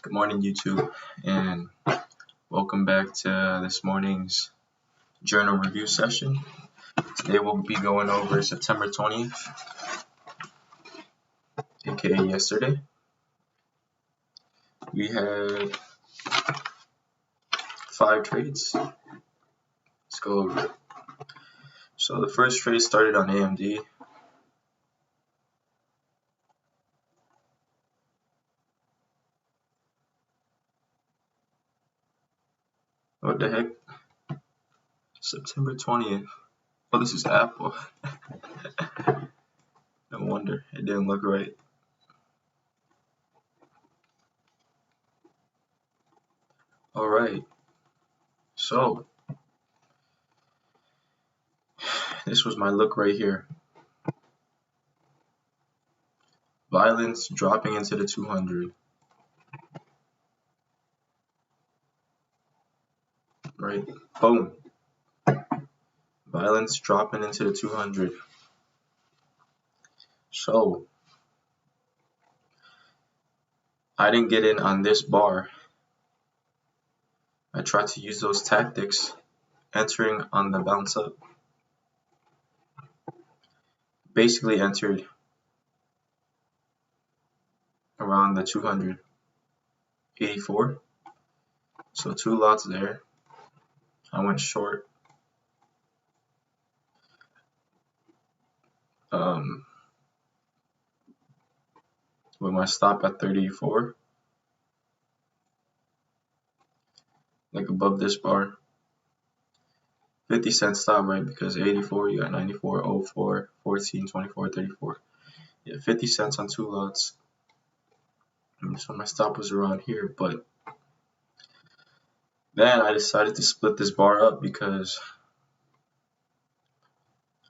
Good morning, YouTube, and welcome back to this morning's journal review session. Today we'll be going over September 20th, aka yesterday. We had 5 trades. Let's go over it. So the first trade started on AMD. What the heck? September 20th. Oh, this is Apple. No wonder it didn't look right. Alright, so this was my look right here. Violence dropping into the 200. Right, boom. Violence dropping into the 200. So I didn't get in on this bar. I tried to use those tactics, entering on the bounce up. Basically entered around the 284. So 2 lots there. I went short. With my stop at 34. Like above this bar. 50-cent stop, right? Because 84, you got 94, 04, 14, 24, 34. Yeah, 50 cents on 2 lots. And so my stop was around here, but then I decided to split this bar up because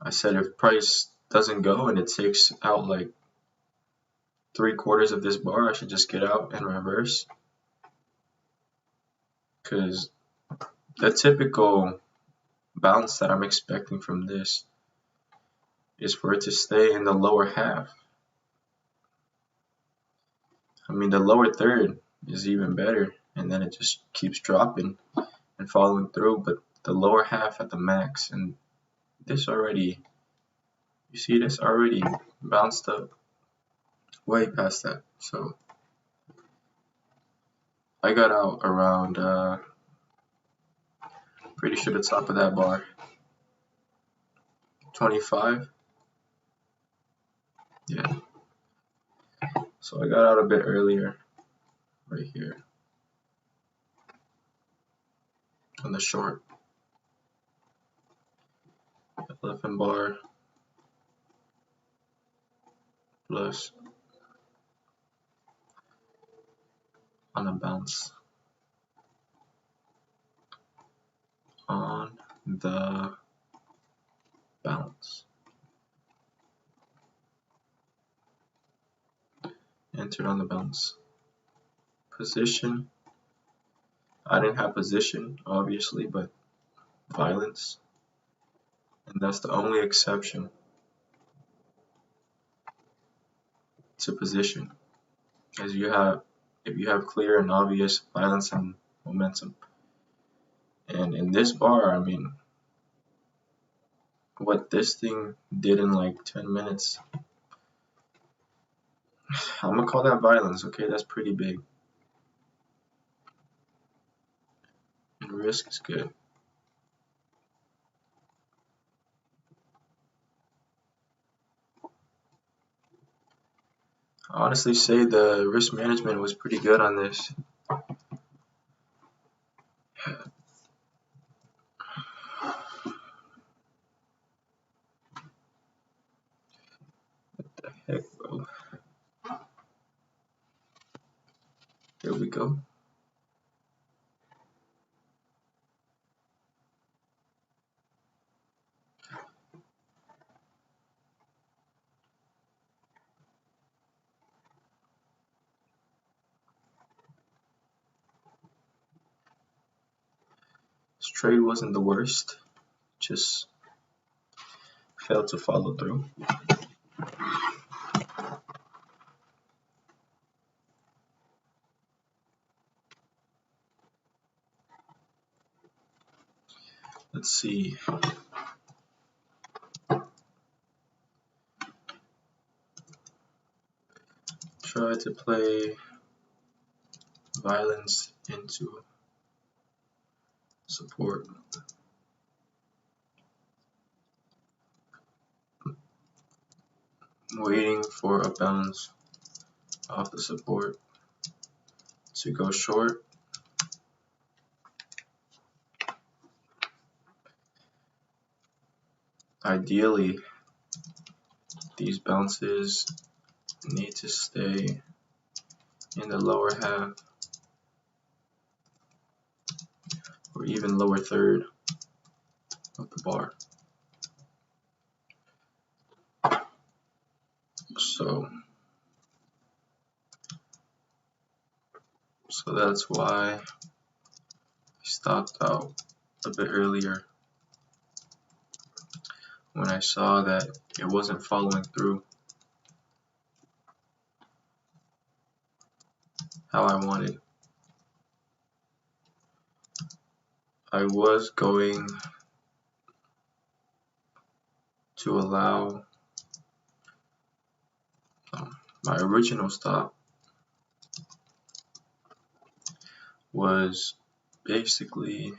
I said if price doesn't go and it takes out like 3/4 of this bar, I should just get out and reverse. Because the typical bounce that I'm expecting from this is for it to stay in the lower half. I mean, the lower third is even better, and then it just keeps dropping and following through, but the lower half at the max, and this already, you see this already bounced up way past that. So I got out around pretty sure the top of that bar, 25. Yeah, so I got out a bit earlier right here on the short. 11 bar plus on a bounce on the bounce. Entered on the bounce. Position. I didn't have position, obviously, but violence. And that's the only exception to position. As if you have clear and obvious violence and momentum. And in this bar, I mean, what this thing did in like 10 minutes, I'm gonna call that violence, okay? That's pretty big. And risk is good. I honestly say the risk management was pretty good on this. What the heck, bro? Here we go. This trade wasn't the worst, just failed to follow through. Let's see. Try to play violence into support. Waiting for a bounce off the support to go short. Ideally, these bounces need to stay in the lower half or even lower third of the bar. So that's why I stopped out a bit earlier when I saw that it wasn't following through how I wanted. I was going to allow my original stop was basically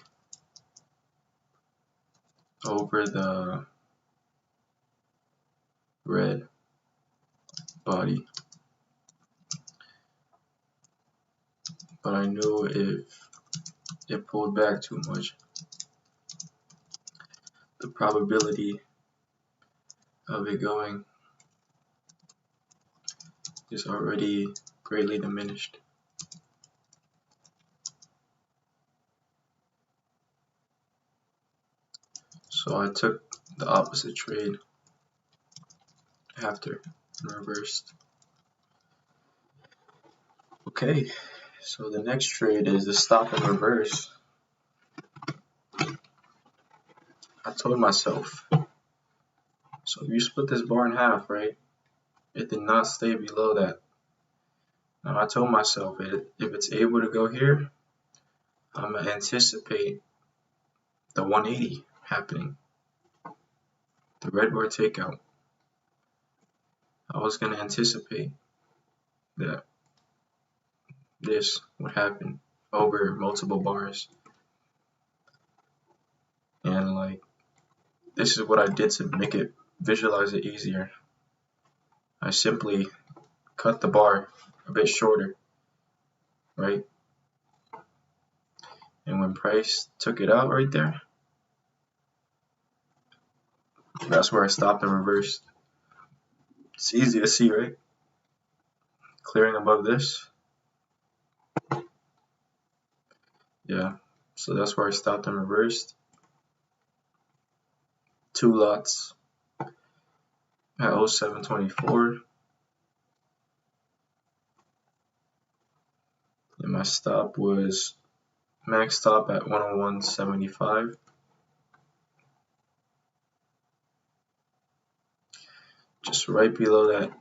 over the red body, but I knew if it pulled back too much, the probability of it going is already greatly diminished. So I took the opposite trade after and reversed. Okay, so the next trade is the stop and reverse. I told myself, so if you split this bar in half, right, it did not stay below that. Now I told myself, if it's able to go here, I'm going to anticipate the 180 happening, the red bar takeout. I was going to anticipate that this would happen over multiple bars. And like, this is what I did to make it visualize it easier. I simply cut the bar a bit shorter, right? And when price took it out right there, that's where I stopped and reversed. It's easy to see, right? Clearing above this. Yeah, so that's where I stopped and reversed. 2 lots at 0724. And my stop was max stop at 101.75. Just right below that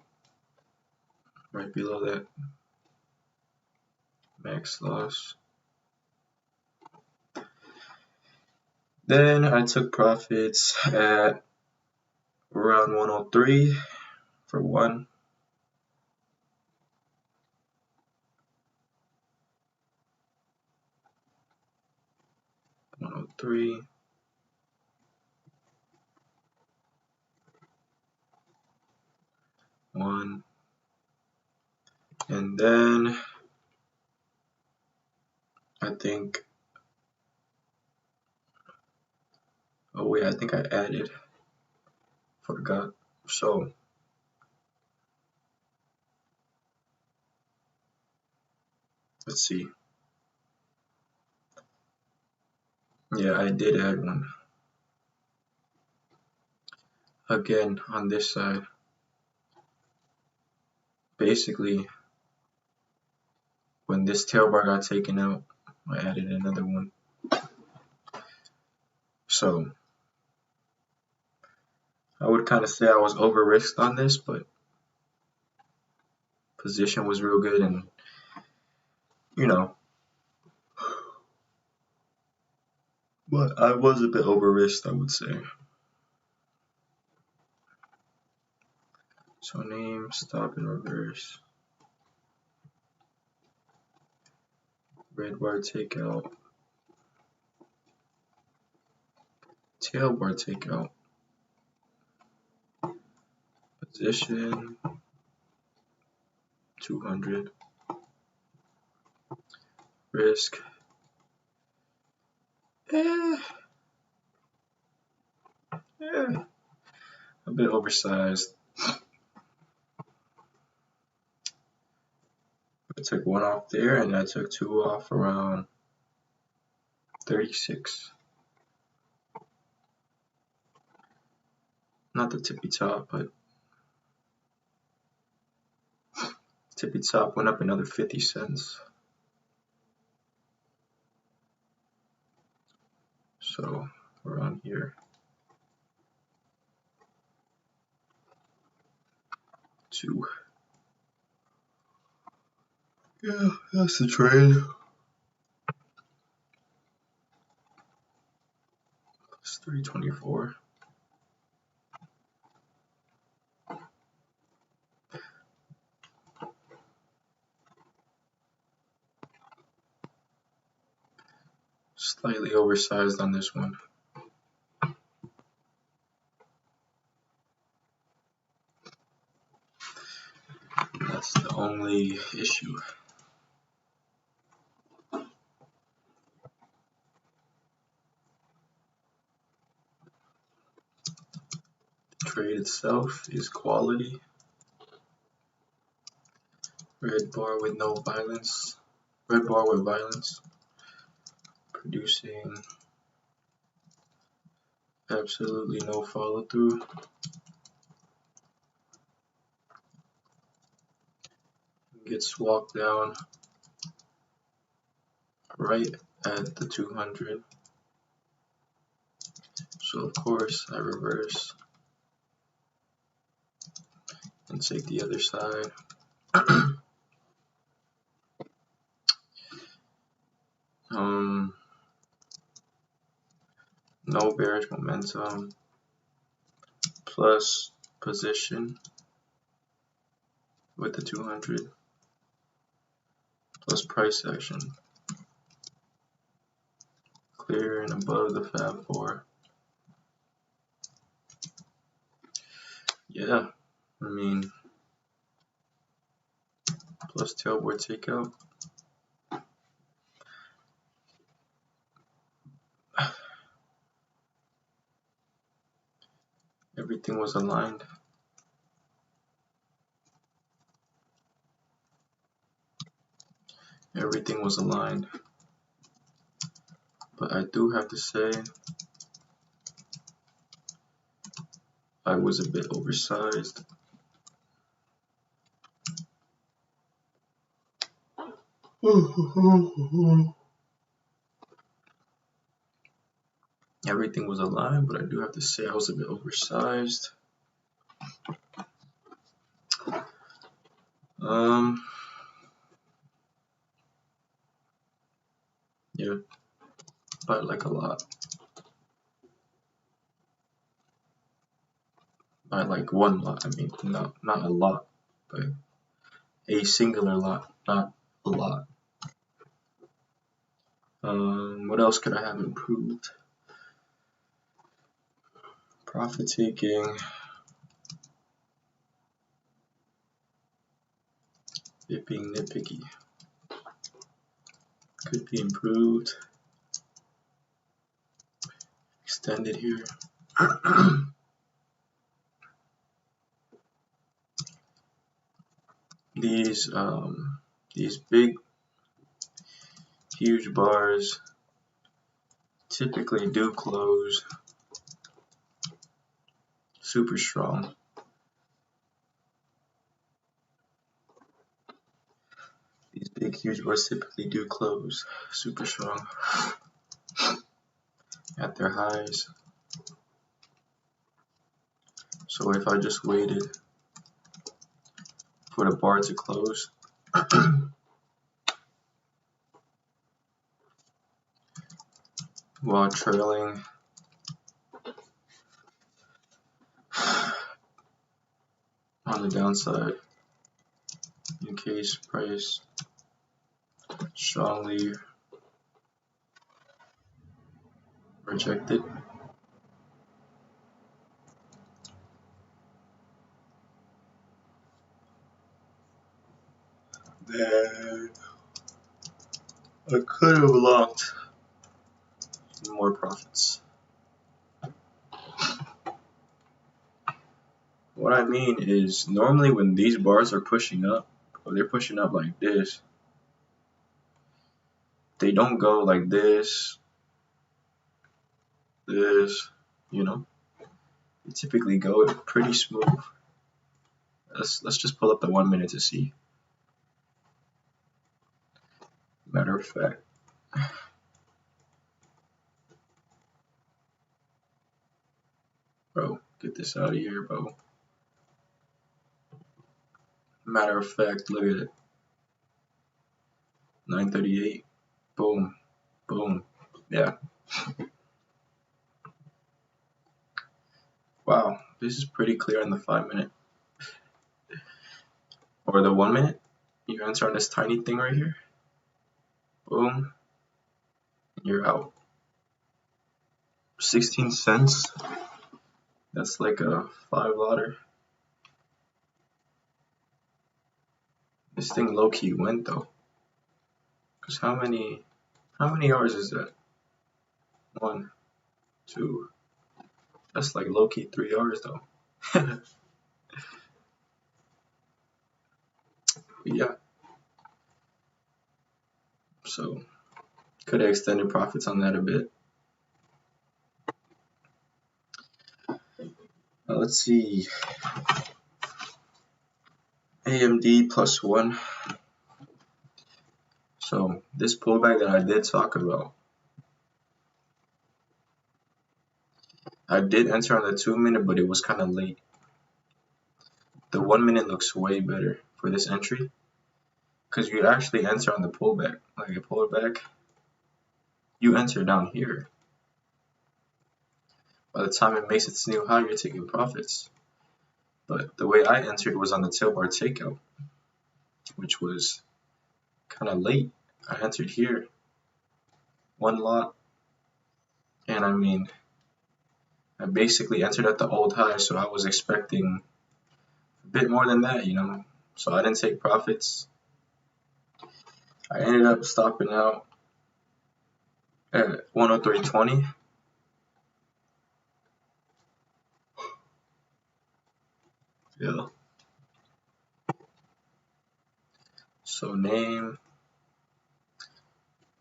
max loss. Then I took profits at around 103 for 1. $103. And then I think, oh wait, I think I added, forgot. So let's see. Yeah, I did add one. Again, on this side. Basically, when this tail bar got taken out, I added another one. So I would kind of say I was over risked on this, but position was real good, and you know, but I was a bit over risked, I would say. So name, stop and reverse. Red bar takeout. Tail bar takeout. Position 200. Risk. A bit oversized. I took one off there, and I took two off around 36. Not the tippy top, but tippy top went up another 50 cents. So around here. 2. Yeah, that's the trade. It's 324. Slightly oversized on this one. That's the only issue. The trade itself is quality. Red bar with no violence. Red bar with violence. Producing absolutely no follow through. Gets walked down right at the 200. So of course I reverse and take the other side. No bearish momentum plus position with the 200 plus price action. Clear and above the Fab 4. Yeah, I mean, plus tailboard takeout. Everything was aligned. Everything was aligned. But I do have to say, I was a bit oversized. Everything was aligned, but I do have to say I was a bit oversized. Yeah, but like a lot. By like one lot, I mean, not a lot, but a singular lot, not a lot. What else could I have improved? Profit taking, it being nitpicky, could be improved. Extended here. These big, huge bars typically do close super strong. These big, huge bars typically do close super strong at their highs. So if I just waited for the bar to close, while trailing on the downside in case price strongly rejected. Then I could have locked more profits. What I mean is, normally when these bars are pushing up, or they're pushing up like this, they don't go like this, you know. They typically go pretty smooth. Let's just pull up the 1 minute to see. Matter of fact, bro, get this out of here, bro. Matter of fact, look at it. 938. Boom, boom. Yeah. Wow, this is pretty clear on the 5 minute. Or the 1 minute. You enter on this tiny thing right here. Boom. You're out. 16 cents. That's like a 5 lotter. This thing low key went though. Cause how many hours is that? 1, 2. That's like low key 3 hours though. Yeah. So could have extended profits on that a bit. Now let's see. AMD +1. So this pullback that I did talk about, I did enter on the 2 minute, but it was kind of late. The 1 minute looks way better for this entry because you actually enter on the pullback. Like a pullback, you enter down here. By the time it makes its new high, you're taking profits. But the way I entered was on the tail bar takeout, which was kind of late. I entered here, 1 lot, and I mean, I basically entered at the old high, so I was expecting a bit more than that, you know. So I didn't take profits. I ended up stopping out at 103.20. Yeah. So name,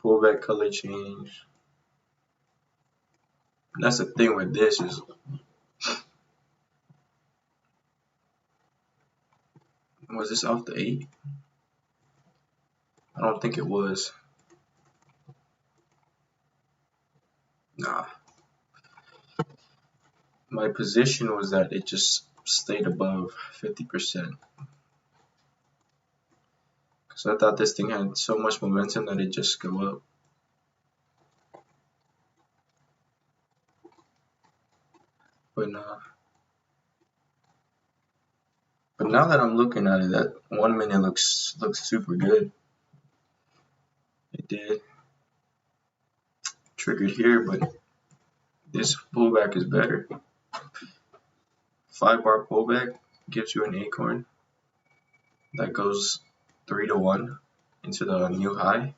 pullback color change. And that's the thing with this is was this off the 8? I don't think it was. Nah. My position was that it just stayed above 50%. Because I thought this thing had so much momentum that it just go up. But nah. But now that I'm looking at it, that 1 minute looks super good. It did. Triggered here, but this pullback is better. 5 bar pullback gives you an acorn that goes 3 to 1 into the new high.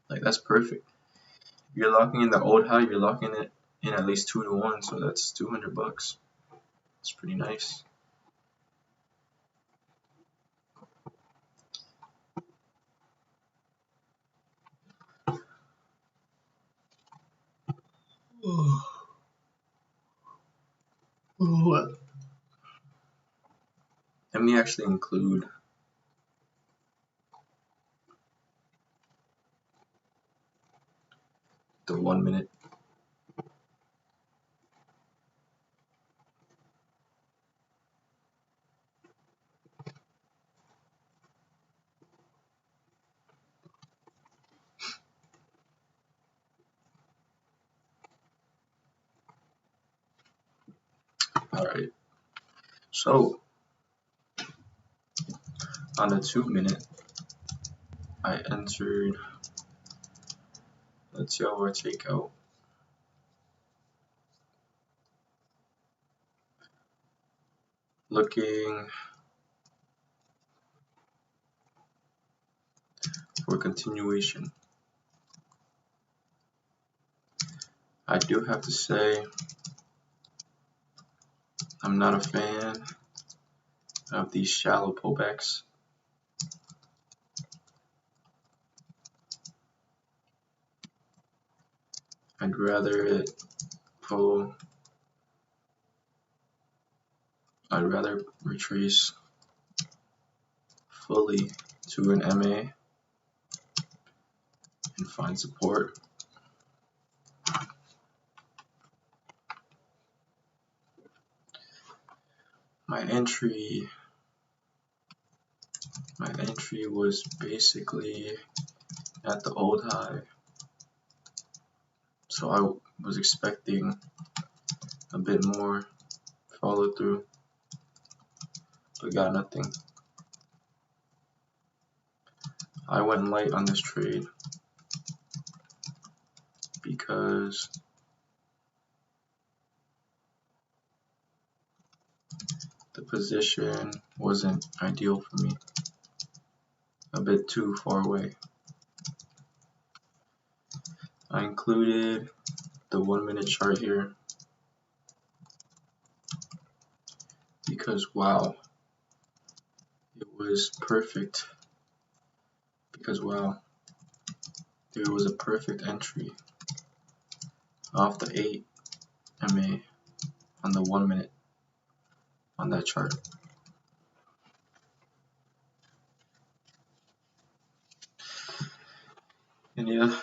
Like that's perfect. If you're locking in the old high, you're locking it in at least 2 to 1, so that's $200. It's pretty nice. What? Let me actually include the 1 minute. Alright, so on the 2 minute, I entered, let's see how I take out. Looking for continuation. I do have to say, I'm not a fan of these shallow pullbacks. I'd rather it pull, I'd rather retrace fully to an MA and find support. My entry was basically at the old high, so I was expecting a bit more follow through, but got nothing. I went light on this trade because the position wasn't ideal for me, a bit too far away. I included the 1 minute chart here because wow, it was perfect. Because wow, there was a perfect entry off the 8 MA on the 1 minute on that chart. And yeah,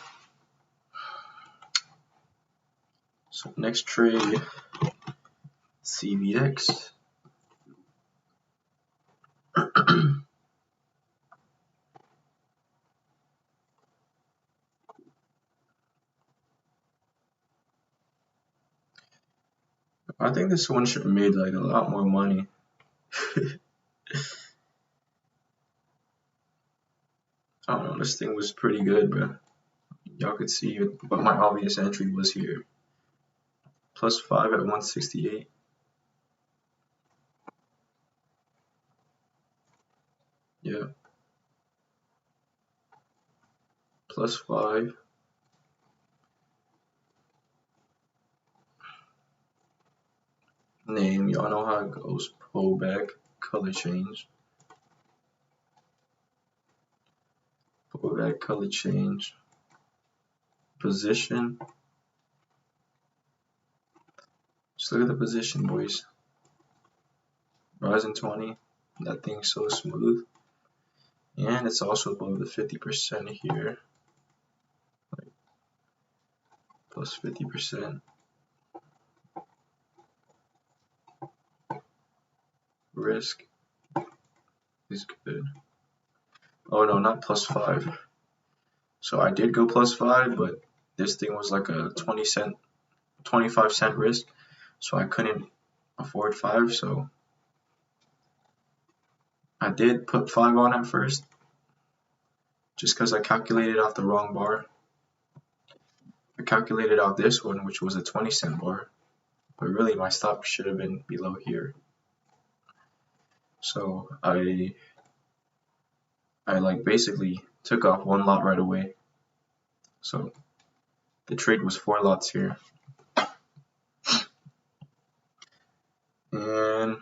so next trade, CVX. I think this one should have made like a lot more money. I don't know, this thing was pretty good, bro. Y'all could see it, but my obvious entry was here. +5 at 168. Yeah. +5. Name, y'all know how it goes. Pullback, color change. Pullback, color change. Position. Just look at the position, boys. Rising 20. That thing's so smooth. And it's also above the 50% here. Like plus 50%. Risk is good. Oh no, not +5. So I did go +5, but this thing was like a 25 cent risk. So I couldn't afford 5, so I did put 5 on at first, just because I calculated out the wrong bar. I calculated out this one, which was a 20-cent bar, but really my stop should have been below here. So I like basically took off 1 lot right away. So the trade was 4 lots here. And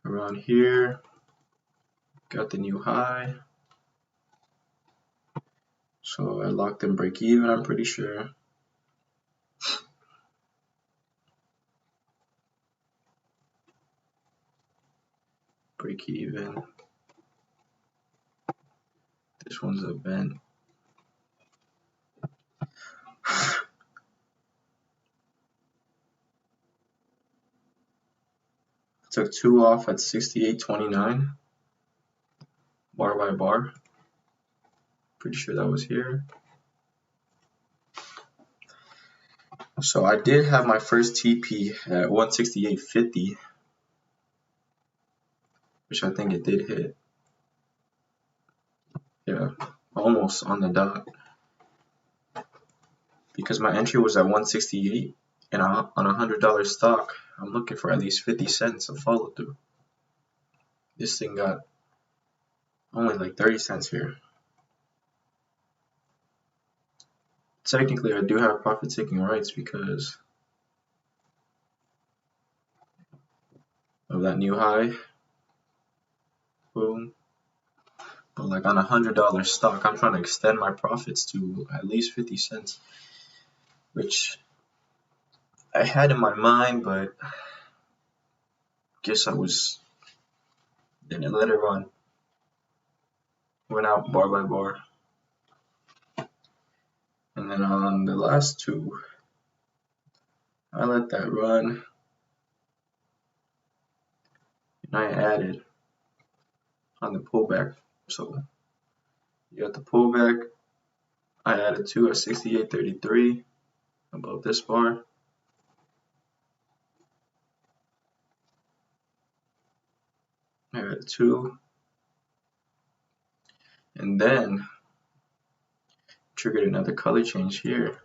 around here, got the new high. So I locked in break even, I'm pretty sure. Break even. This one's a vent. Took 2 off at 68.29, bar by bar. Pretty sure that was here. So I did have my first TP at 168.50, which I think it did hit. Yeah, almost on the dot. Because my entry was at 168, and on a $100 stock, I'm looking for at least 50 cents of follow through. This thing got only like 30 cents here. Technically, I do have profit taking rights because of that new high. Boom. But like on a $100 stock, I'm trying to extend my profits to at least 50 cents, which I had in my mind, but guess I didn't let it run. Went out bar by bar. And then on the last two, I let that run. And I added on the pullback. So you got the pullback. I added 2 at 68.33 above this bar. I added 2. And then triggered another color change here.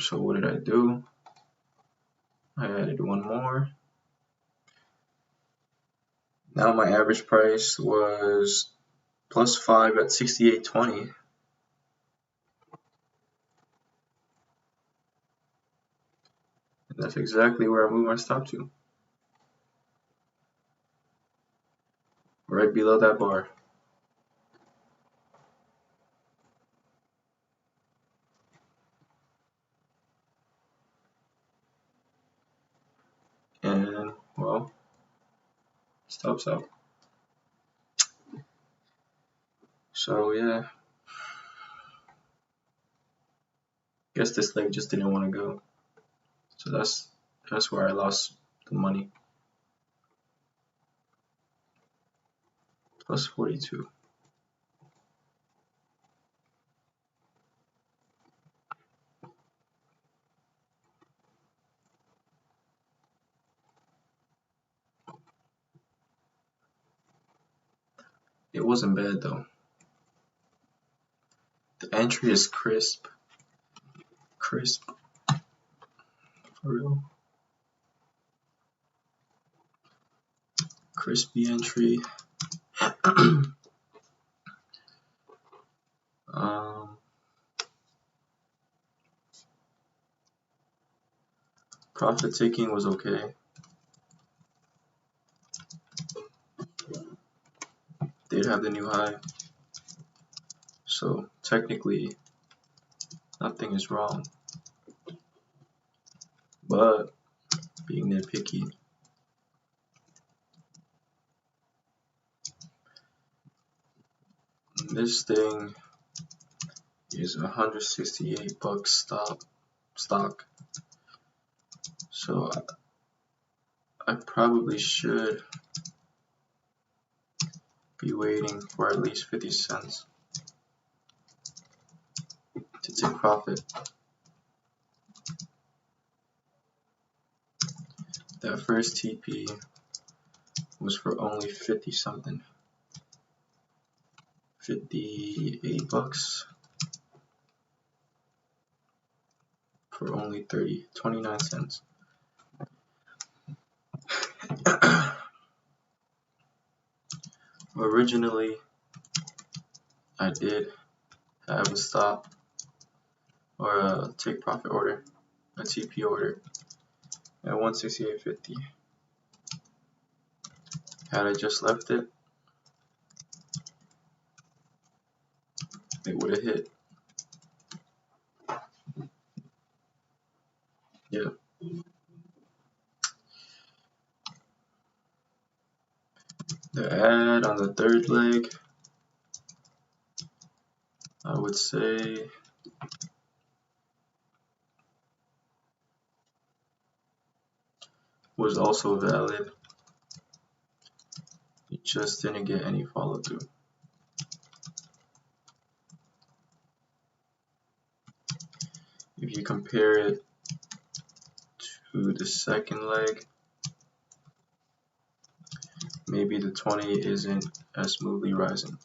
So what did I do? I added 1 more. Now my average price was plus 5 at 68.20. And that's exactly where I moved my stop to. Right below that bar. And well, stops out. So yeah, guess this leg just didn't want to go. So that's where I lost the money. Plus 42. It wasn't bad though. The entry is crisp. Crisp. For real. Crispy entry. Profit taking was okay. Did have the new high. So technically nothing is wrong. But being nitpicky, this thing is $168 stock. So I probably should be waiting for at least 50 cents to take profit. That first TP was for only 50 something. 58 bucks for only 29 cents. Originally, I did have a stop or a take profit order, a TP order at 168.50. Had I just left it, it would have hit. Yeah. The ad on the third leg, I would say was also valid. It just didn't get any follow through. If you compare it to the second leg, maybe the 20 isn't as smoothly rising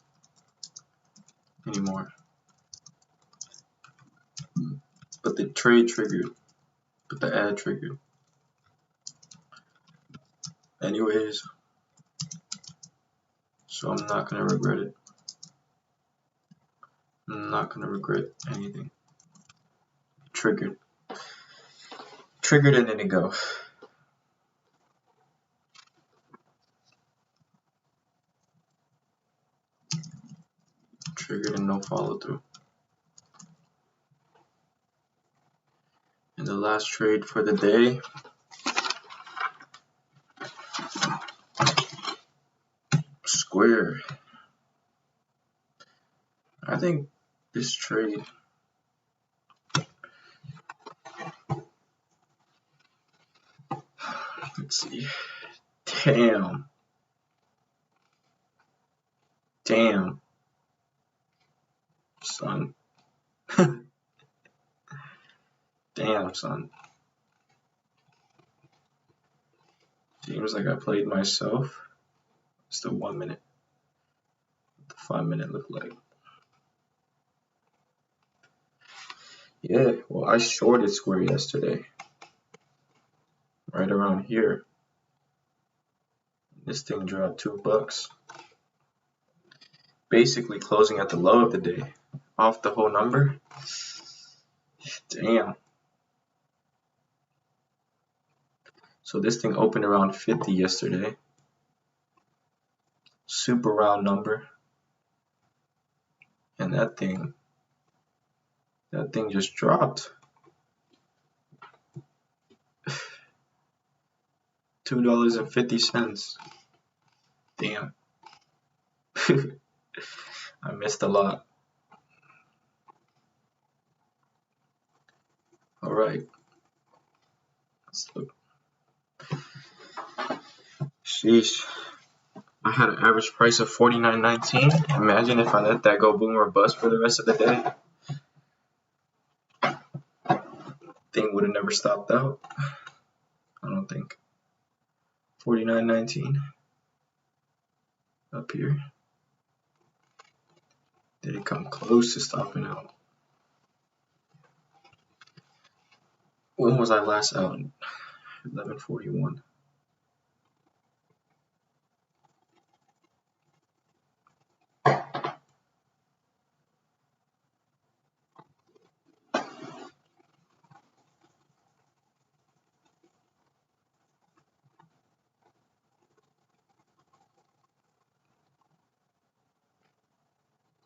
anymore. But the trade triggered, but the ad triggered. Anyways, so I'm not gonna regret it. I'm not gonna regret anything. Triggered and then it go. Triggered and no follow through. And the last trade for the day, Square. I think this trade, let's see, damn, son. Damn, son. Seems like I played myself. It's the 1 minute. What the 5 minute look like? Yeah, well, I shorted Square yesterday. Right around here. This thing dropped $2. Basically closing at the low of the day. Off the whole number. Damn. So this thing opened around 50 yesterday. Super round number. And that thing just dropped. $2.50. Damn. I missed a lot. Alright. Let's look. Sheesh. I had an average price of $49.19. Imagine if I let that go boom or bust for the rest of the day. Thing would have never stopped out. I don't think. $49.19. Up here. Did it come close to stopping out? When was I last out? 11:41.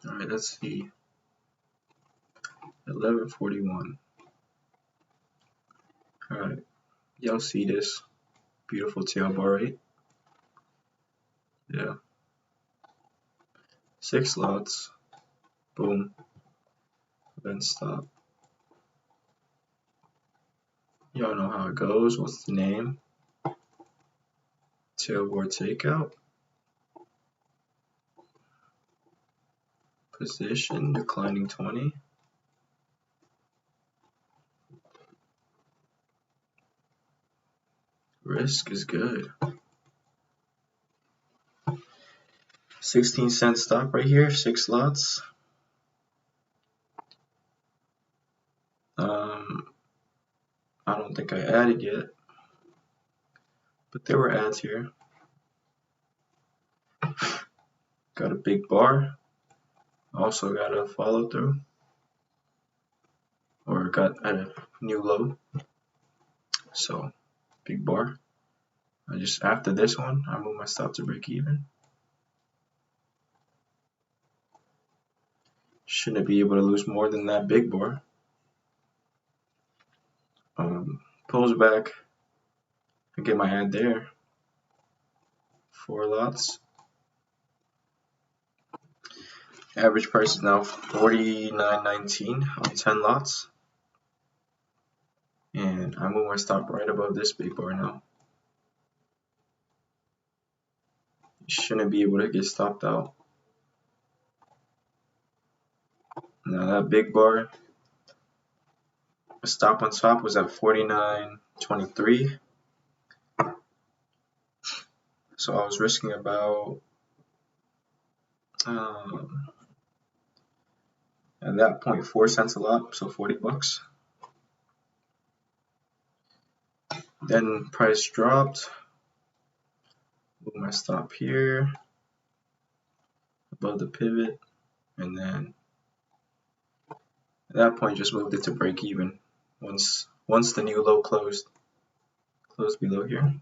Alright, let's see. 11:41. Alright, y'all see this beautiful tail bar, right? Yeah. 6 lots. Boom. Then stop. Y'all know how it goes. What's the name? Tailboard takeout. Position declining 20. Risk is good. 16-cent stop right here, 6 lots. I don't think I added yet, but there were ads here. Got a big bar. Also got a follow through, or got a new low. So big bar. I just after this one, I move my stop to break even. Shouldn't be able to lose more than that big bar. Pulls back. I get my ad there. 4 lots. Average price is now $49.19 on 10 lots. And I move my stop right above this big bar now. Shouldn't be able to get stopped out. Now that big bar The stop on top was at 49.23. So I was risking about at that point 4 cents a lot, so 40 bucks. Then price dropped. Move my stop here above the pivot, and then at that point just moved it to break even. Once the new low closed below here.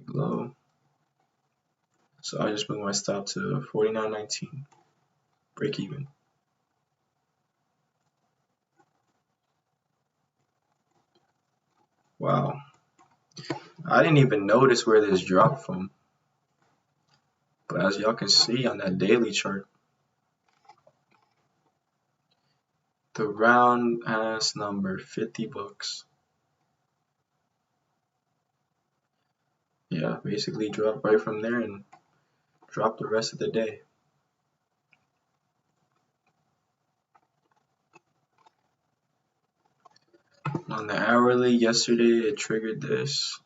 Low. So I just moved my stop to 49.19. Break even. Wow. I didn't even notice where this dropped from. But as y'all can see on that daily chart, the round ass number, 50 bucks. Yeah, basically dropped right from there and dropped the rest of the day. On the hourly, yesterday it triggered this.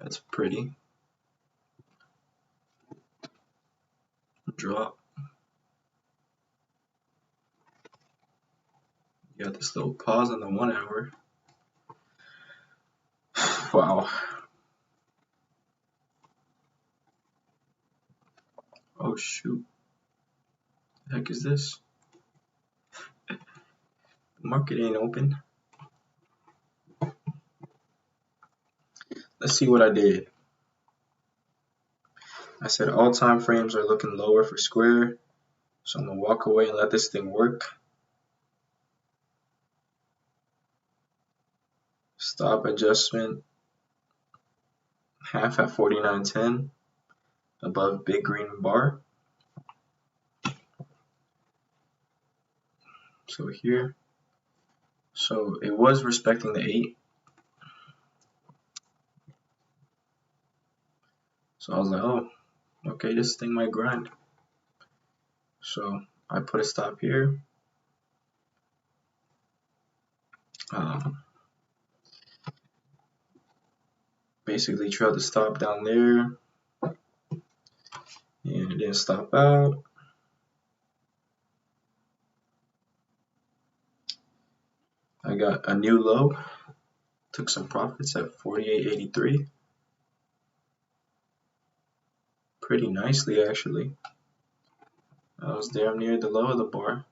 That's pretty. Drop. You got this little pause on the 1 hour. Wow. Oh shoot. The heck is this? The market ain't open. Let's see what I did. I said all time frames are looking lower for Square, so I'm gonna walk away and let this thing work. Stop adjustment, half at 49.10, above big green bar. So here, so it was respecting the 8. So I was like, oh, okay, this thing might grind. So I put a stop here. Basically trailed the stop down there, and it didn't stop out. I got a new low, took some profits at 48.83. Pretty nicely actually. I was damn near the low of the bar.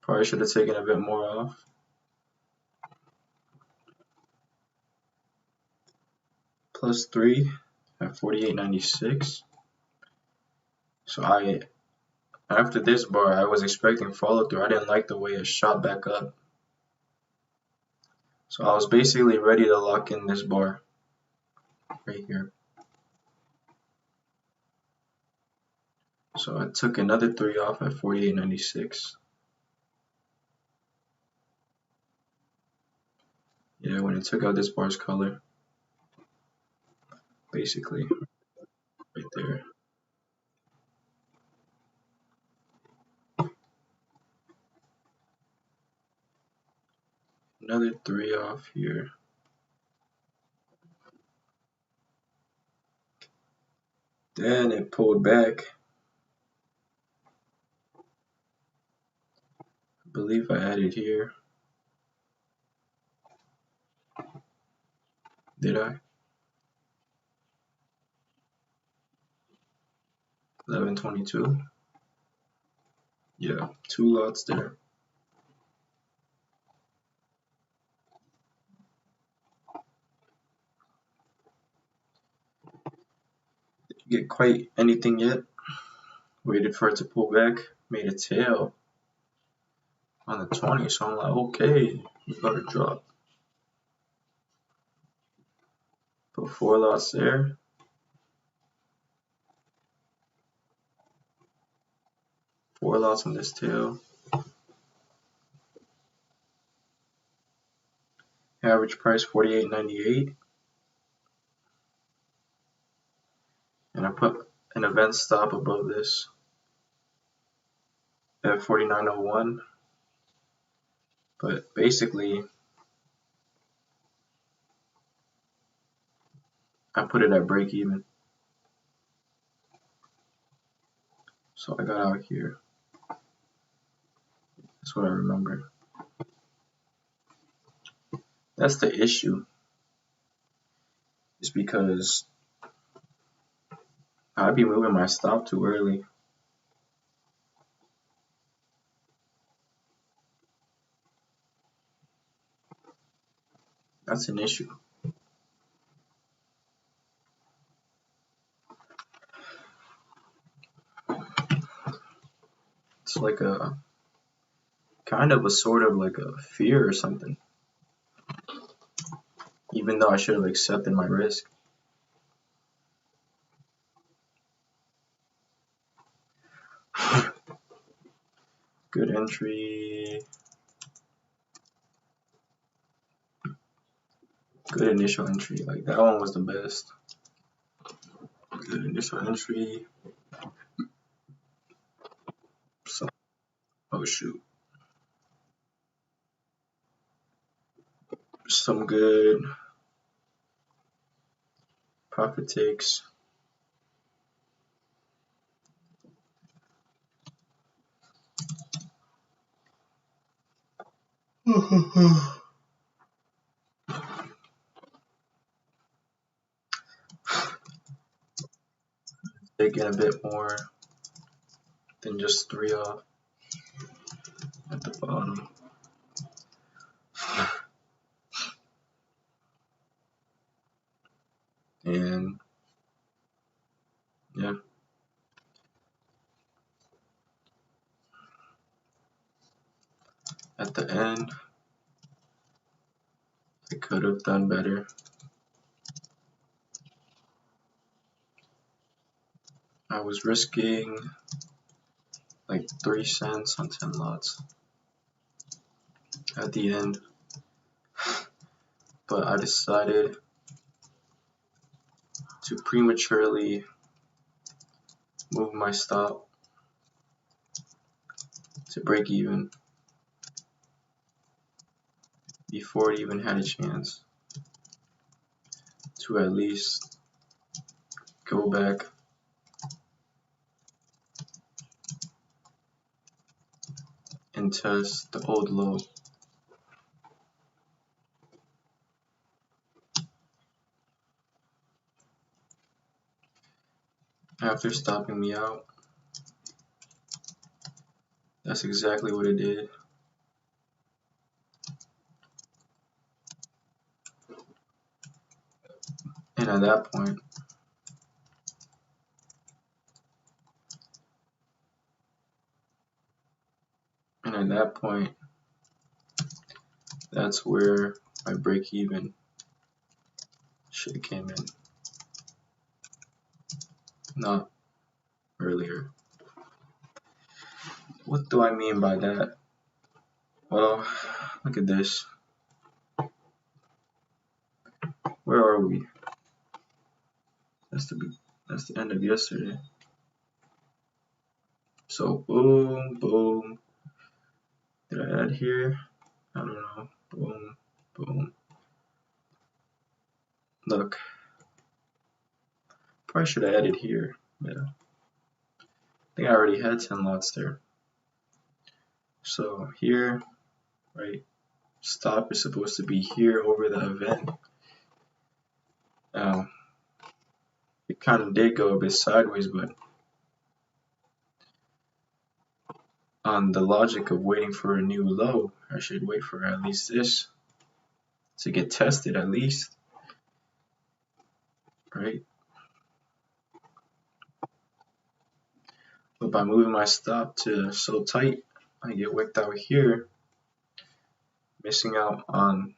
Probably should have taken a bit more off. Plus 3 at 48.96. So after this bar, I was expecting follow through. I didn't like the way it shot back up. So I was basically ready to lock in this bar right here. So I took another 3 off at 48.96. Yeah, when it took out this bar's color, basically right there. Another 3 off here. Then it pulled back. I believe I added here. Did I? 11.22. Yeah, 2 lots there. Didn't get quite anything yet. Waited for it to pull back. Made a tail on the 20, so I'm like, okay, we got to drop. Put 4 lots there. Four lots on this tail. Average price 48.98. event stop above this at 49.01, but basically I put it at break even. So I got out here. That's what I remember. That's the issue. It's because I'd be moving my stop too early. That's an issue. It's like a kind of a sort of like a fear or something. Even though I should have accepted my risk. Good entry. Good initial entry. Like that one was the best. Good initial entry. So, oh shoot. Some good profit takes. Taking a bit more than just 3 off at the bottom. And yeah. At the end, I could have done better. I was risking like 3 cents on 10 lots at the end, but I decided to prematurely move my stop to break even before it even had a chance to at least go back and test the old low. After stopping me out, that's exactly what it did. And at that point, that's where my break even should have came in, not earlier. What do I mean by that? Well, look at this. Where are we? That's the end of yesterday. So boom, boom. Did I add here? I don't know. Boom, boom. Look. Probably should have added here. Yeah. I think I already had 10 lots there. So here, right? Stop is supposed to be here over the event. It kind of did go a bit sideways, but on the logic of waiting for a new low, I should wait for at least this to get tested at least, right? But by moving my stop to so tight, I get wicked out here, missing out on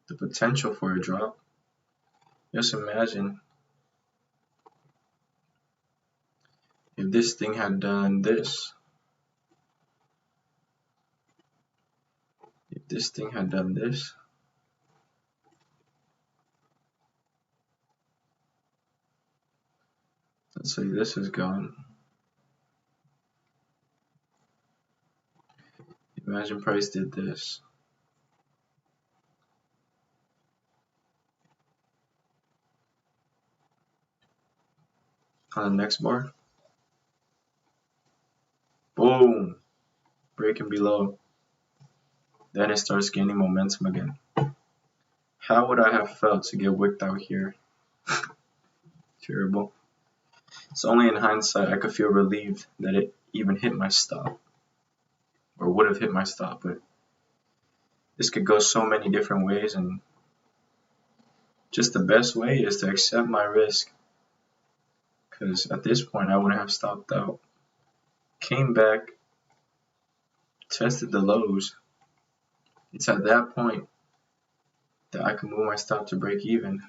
the potential for a drop. Just imagine if this thing had done this. If this thing had done this, Let's say this is gone. Imagine price did this. On the next bar. Boom. Breaking below. Then it starts gaining momentum again. How would I have felt to get wicked out here? Terrible. It's only in hindsight I could feel relieved that it even hit my stop. Or would have hit my stop, but this could go so many different ways, and just the best way is to accept my risk. Because at this point I wouldn't have stopped out. Came back, tested the lows. It's at that point that I can move my stop to break even.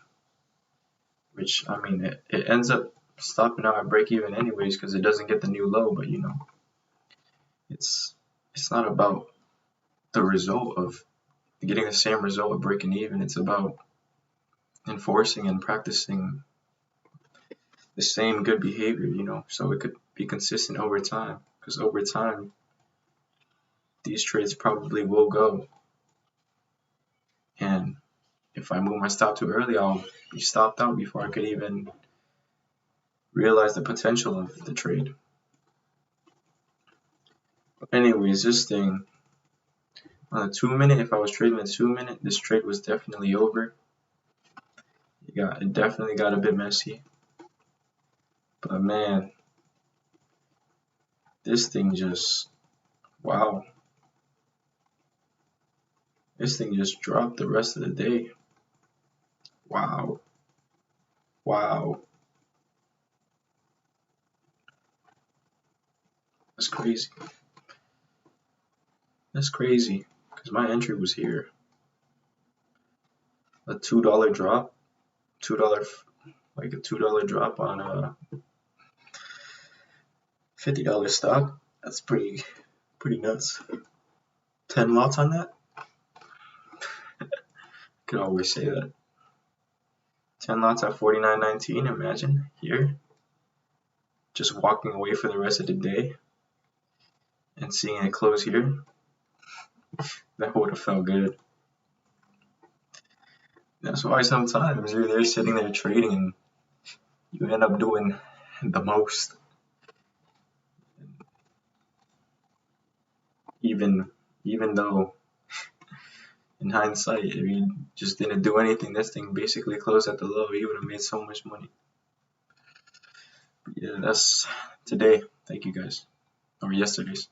Which, I mean, it ends up stopping out at break even anyways because it doesn't get the new low, but you know, it's not about the result of getting the same result of breaking even. It's about enforcing and practicing the same good behavior, you know, so it could be consistent over time, because over time these trades probably will go, and if I move my stop too early, I'll be stopped out before I could even realize the potential of the trade. But anyways, this thing on a 2-minute, if I was trading a 2-minute, this trade was definitely over. It definitely got a bit messy. But man, this thing just, wow. This thing just dropped the rest of the day. Wow. Wow. That's crazy. That's crazy. Because my entry was here. A $2 drop. Like a $2 drop on a $50 stock. That's pretty nuts. 10 lots on that? Could always say that. 10 lots at $49.19, imagine, here. Just walking away for the rest of the day and seeing it close here. That would have felt good. That's why sometimes you're there sitting there trading and you end up doing the most. Even though in hindsight, if you just didn't do anything, this thing basically closed at the low, you would have made so much money. But yeah, that's today. Thank you guys. Or yesterday's.